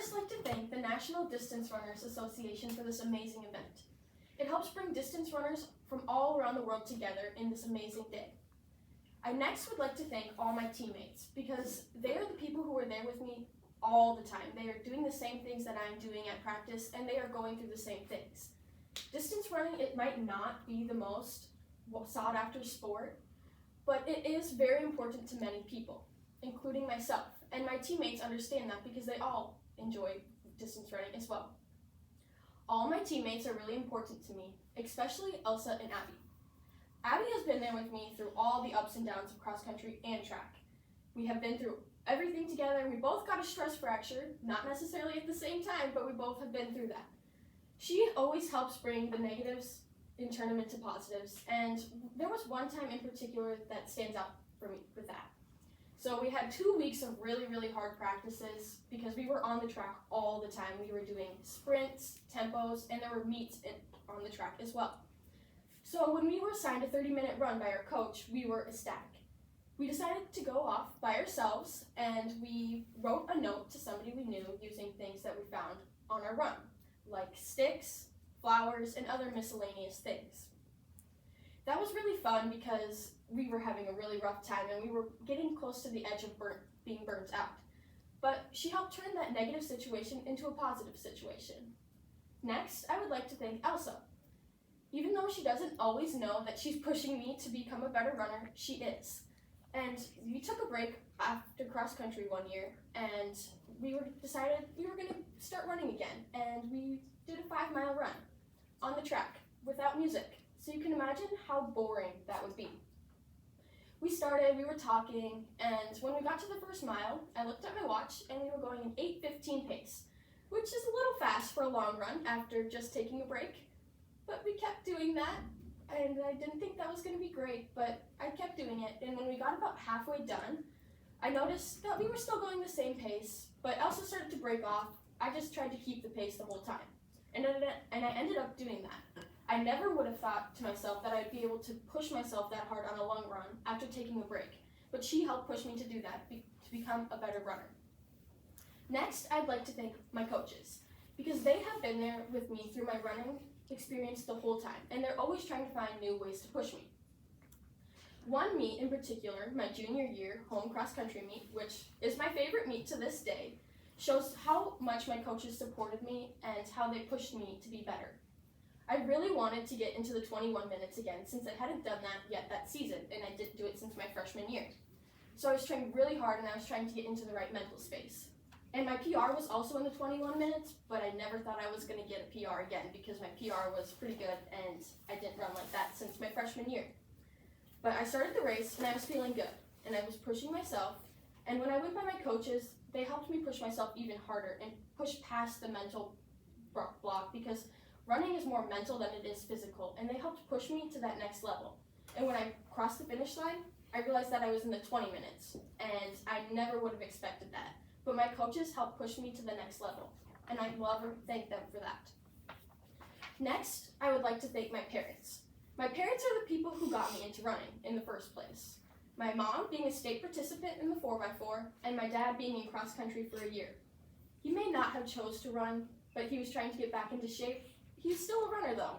first like to thank the National Distance Runners Association for this amazing event. It helps bring distance runners from all around the world together in this amazing day. I next would like to thank all my teammates because they are the people who are there with me all the time. They are doing the same things that I'm doing at practice, and they are going through the same things. Distance running, it might not be the most sought after sport, but it is very important to many people, including myself. And my teammates understand that because they all enjoy distance running as well. All my teammates are really important to me, especially Elsa and Abby. Abby has been there with me through all the ups and downs of cross country and track. We have been through everything together. We both got a stress fracture, not necessarily at the same time, but we both have been through that. She always helps bring the negatives in tournament to positives, and there was one time in particular that stands out for me with that. So we had 2 weeks of really, really hard practices because we were on the track all the time. We were doing sprints, tempos, and there were meets on the track as well. So when we were assigned a 30-minute run by our coach, we were ecstatic. We decided to go off by ourselves, and we wrote a note to somebody we knew using things that we found on our run, like sticks, flowers, and other miscellaneous things. That was really fun because we were having a really rough time and we were getting close to the edge of being burnt out. But she helped turn that negative situation into a positive situation. Next, I would like to thank Elsa. Even though she doesn't always know that she's pushing me to become a better runner, she is. And we took a break after cross country one year, and we decided we were going to start running again, and we did a 5-mile run on the track without music. So you can imagine how boring that would be. We started, we were talking, and when we got to the first mile, I looked at my watch and we were going an 8:15 pace, which is a little fast for a long run after just taking a break. But we kept doing that, and I didn't think that was going to be great, but I kept doing it. And when we got about halfway done, I noticed that we were still going the same pace, but Elsa started to break off. I just tried to keep the pace the whole time, and I ended up doing that. I never would have thought to myself that I'd be able to push myself that hard on a long run after taking a break, but she helped push me to do that, to become a better runner. Next, I'd like to thank my coaches, because they have been there with me through my running experience the whole time, and they're always trying to find new ways to push me. One meet in particular, my junior year home cross country meet, which is my favorite meet to this day, shows how much my coaches supported me and how they pushed me to be better. I really wanted to get into the 21 minutes again since I hadn't done that yet that season, and I didn't do it since my freshman year. So I was trying really hard, and I was trying to get into the right mental space. And my PR was also in the 21 minutes, but I never thought I was going to get a PR again because my PR was pretty good and I didn't run like that since my freshman year. But I started the race and I was feeling good and I was pushing myself, and when I went by my coaches, they helped me push myself even harder and push past the mental block because running is more mental than it is physical, and they helped push me to that next level. And when I crossed the finish line, I realized that I was in the 20 minutes, and I never would have expected that. But my coaches helped push me to the next level, and I love and thank them for that. Next, I would like to thank my parents. My parents are the people who got me into running in the first place. My mom being a state participant in the 4x4, and my dad being in cross country for a year. He may not have chose to run, but he was trying to get back into shape. He's still a runner though.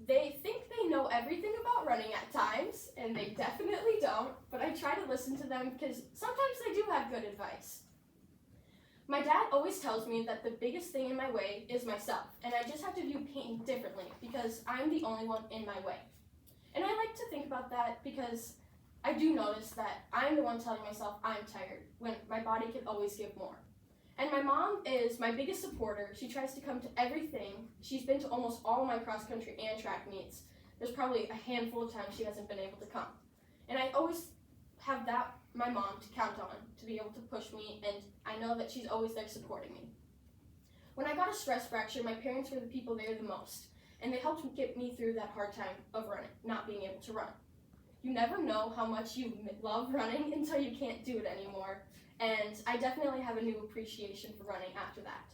They think they know everything about running at times, and they definitely don't, but I try to listen to them because sometimes they do have good advice. My dad always tells me that the biggest thing in my way is myself, and I just have to view pain differently because I'm the only one in my way. And I like to think about that because I do notice that I'm the one telling myself I'm tired when my body can always give more. And my mom is my biggest supporter. She tries to come to everything. She's been to almost all my cross country and track meets. There's probably a handful of times she hasn't been able to come. And I always have my mom to count on to be able to push me, and I know that she's always there supporting me. When I got a stress fracture, my parents were the people there the most, and they helped get me through that hard time of running, not being able to run. You never know how much you love running until you can't do it anymore. And I definitely have a new appreciation for running after that.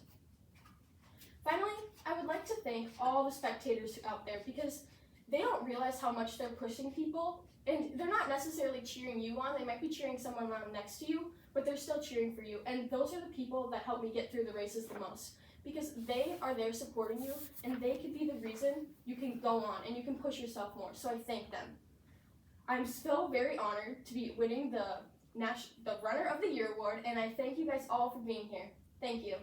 Finally, I would like to thank all the spectators out there because they don't realize how much they're pushing people, and they're not necessarily cheering you on. They might be cheering someone around next to you, but they're still cheering for you. And those are the people that help me get through the races the most, because they are there supporting you, and they could be the reason you can go on and you can push yourself more. So I thank them. I'm still very honored to be winning the Runner of the Year award, and I thank you guys all for being here. Thank you.